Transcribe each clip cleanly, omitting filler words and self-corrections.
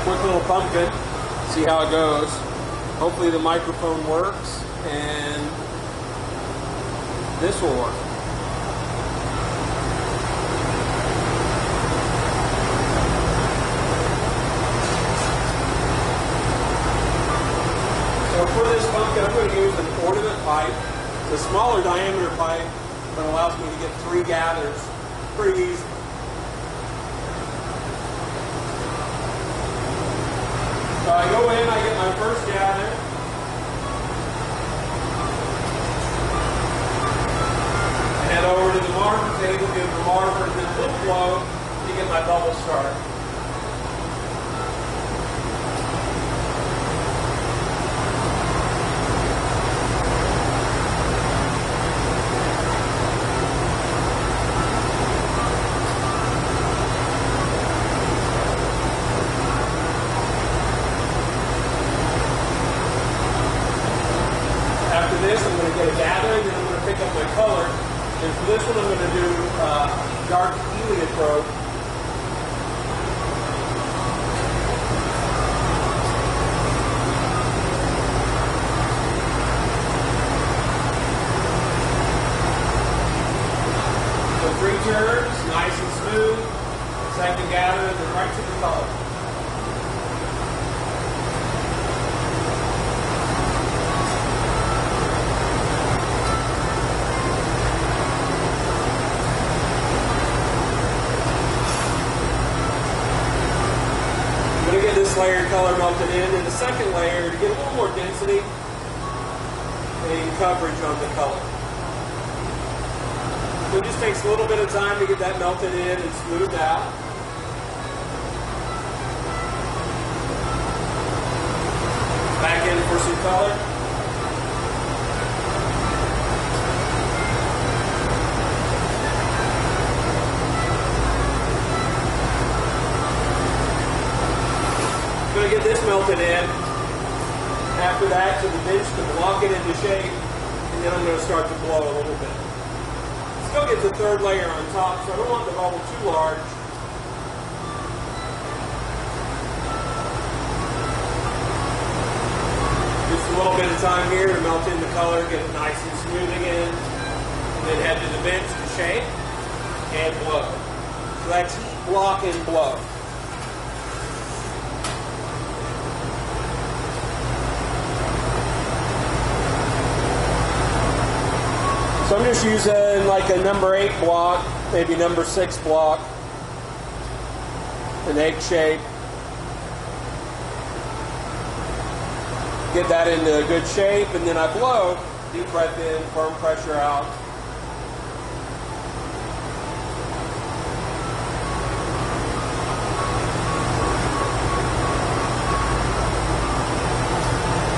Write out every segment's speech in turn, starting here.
quick little pumpkin, see how it goes. Hopefully the microphone works and this will work. So for this pumpkin, I'm going to use an ornament pipe. It's a smaller diameter pipe, but allows me to get 3 gathers pretty easy. So I go in, I get my first gather. I head over to the marker table, give the marker a little blow to get my bubble started. This, I'm going to get a gather, and then I'm going to pick up my color. And for this one, I'm going to do dark heliotrope. So 3 turns, nice and smooth. Second gather, and then right to the color. Get this layer color melted in, and the second layer to get a little more density and coverage on the color. So it just takes a little bit of time to get that melted in and smoothed out. Back in for some color. Going to get this melted in. After that, to the bench to block it into shape, and then I'm going to start to blow a little bit. Still get the third layer on top, so I don't want the bubble too large. Just a little bit of time here to melt in the color, get it nice and smooth again, and then head to the bench to shape and blow. So that's heat, block, and blow. So I'm just using like a number 8 block, maybe number 6 block, an egg shape. Get that into a good shape, and then I blow, deep breath in, firm pressure out.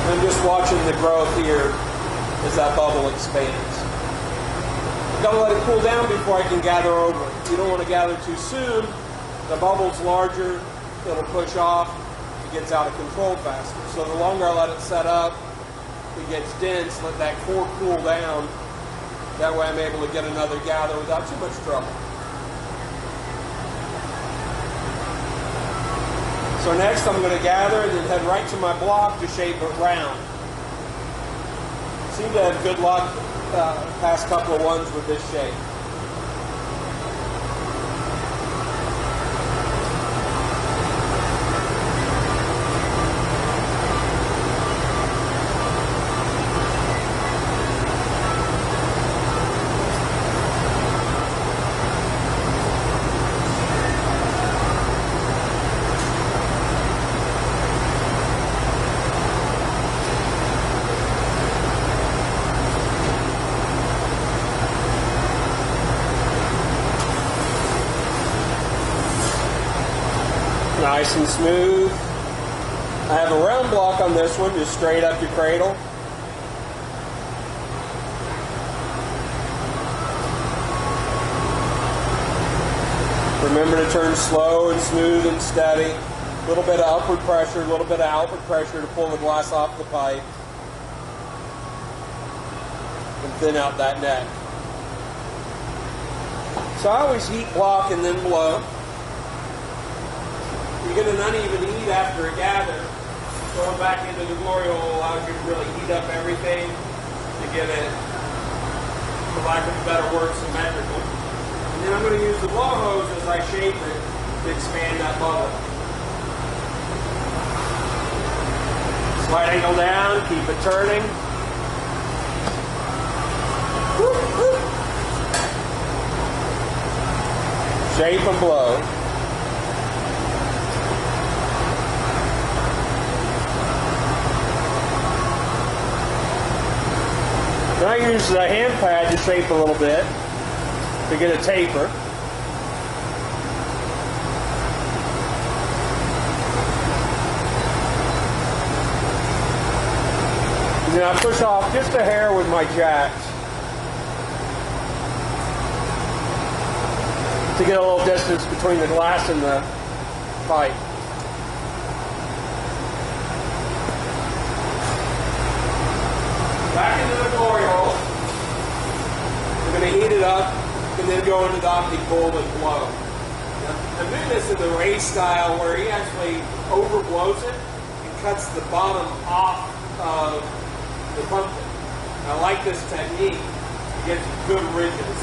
I'm just watching the growth here as that bubble expands. Got to let it cool down before I can gather over it. You don't want to gather too soon. The bubble's larger, it'll push off, it gets out of control faster. So the longer I let it set up, it gets dense, let that core cool down. That way I'm able to get another gather without too much trouble. So next I'm going to gather and then head right to my block to shape it round. Seem to have good luck past couple of ones with this shape. Nice and smooth. I have a round block on this one, just straight up to cradle. Remember to turn slow and smooth and steady. A little bit of upward pressure, a little bit of outward pressure to pull the glass off the pipe. And thin out that neck. So I always heat block and then blow. you get an uneven heat after a gather, going back into the glory hole allows you to really heat up everything to get it, for lack of a better word, symmetrical. And then I'm going to use the blow hose as I shape it to expand that bubble. Slight angle down, keep it turning. Shape and blow. Then I use the hand pad to shape a little bit to get a taper. And then I push off just a hair with my jacks to get a little distance between the glass and the pipe. Back into the glory hole. We're going to heat it up and then go into the optic bowl and blow. I'm doing this in the Ray style where he actually overblows it and cuts the bottom off of the pumpkin. I like this technique. It gets good ridges.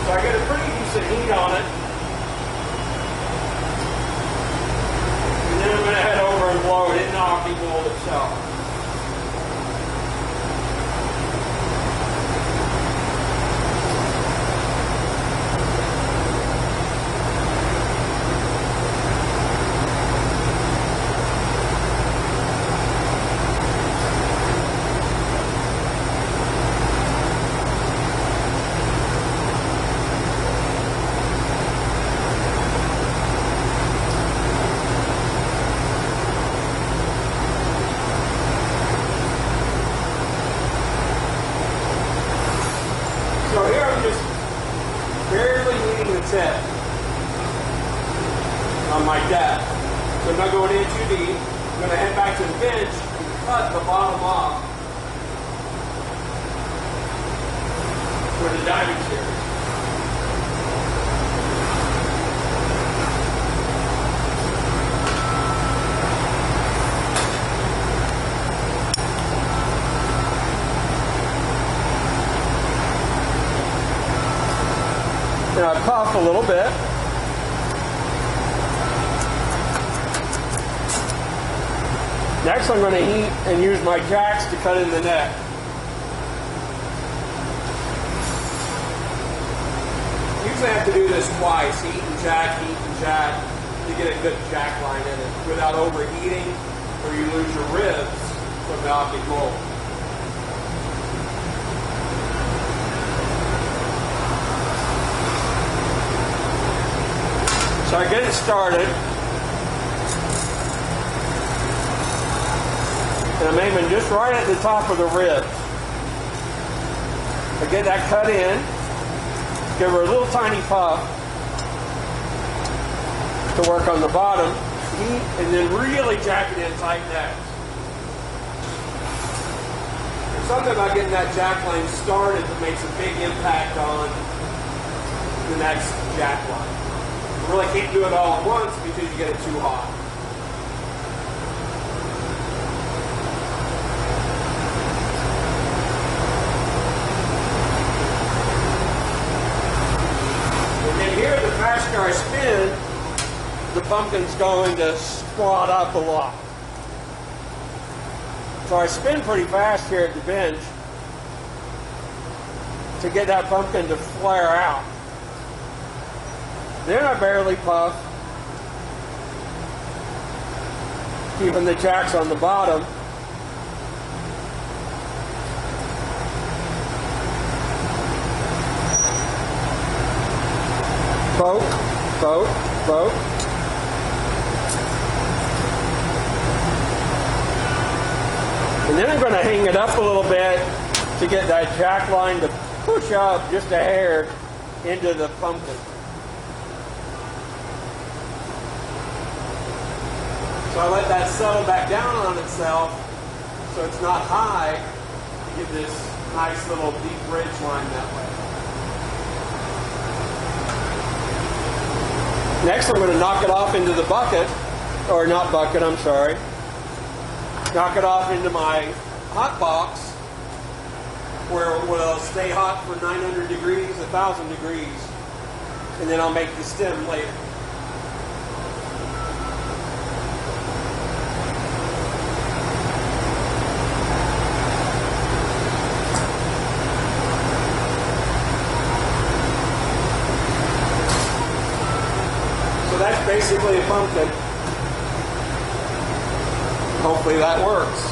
So I get a pretty decent heat on it. And then I'm going to head over and blow it in the optic bowl itself. So here I'm just barely heating the tip on my depth. So I'm not going in too deep. I'm going to head back to the bench and cut the bottom off for the diving series. And I puff a little bit. Next I'm going to heat and use my jacks to cut in the neck. Usually I have to do this twice, heat and jack, to get a good jack line in it without overheating or you lose your ribs from the optic bowl. So I get it started, and I'm aiming just right at the top of the ribs. I get that cut in, give her a little tiny puff to work on the bottom, heat, and then really jack it in tight next. There's something about getting that jack line started that makes a big impact on the next jack line. You really can't do it all at once because you get it too hot. And then here, the faster I spin, the pumpkin's going to squat up a lot. So I spin pretty fast here at the bench to get that pumpkin to flare out. Then I barely puff, keeping the jacks on the bottom. Poke, poke, poke. And then I'm going to hang it up a little bit to get that jack line to push up just a hair into the pumpkin. So I let that settle back down on itself so it's not high to get this nice little deep ridge line that way. Next, I'm going to knock it off into the bucket, or not bucket, I'm sorry. Knock it off into my hot box, where it will stay hot for 900 degrees, 1,000 degrees, and then I'll make the stem later. So that's basically a pumpkin. Hopefully that works.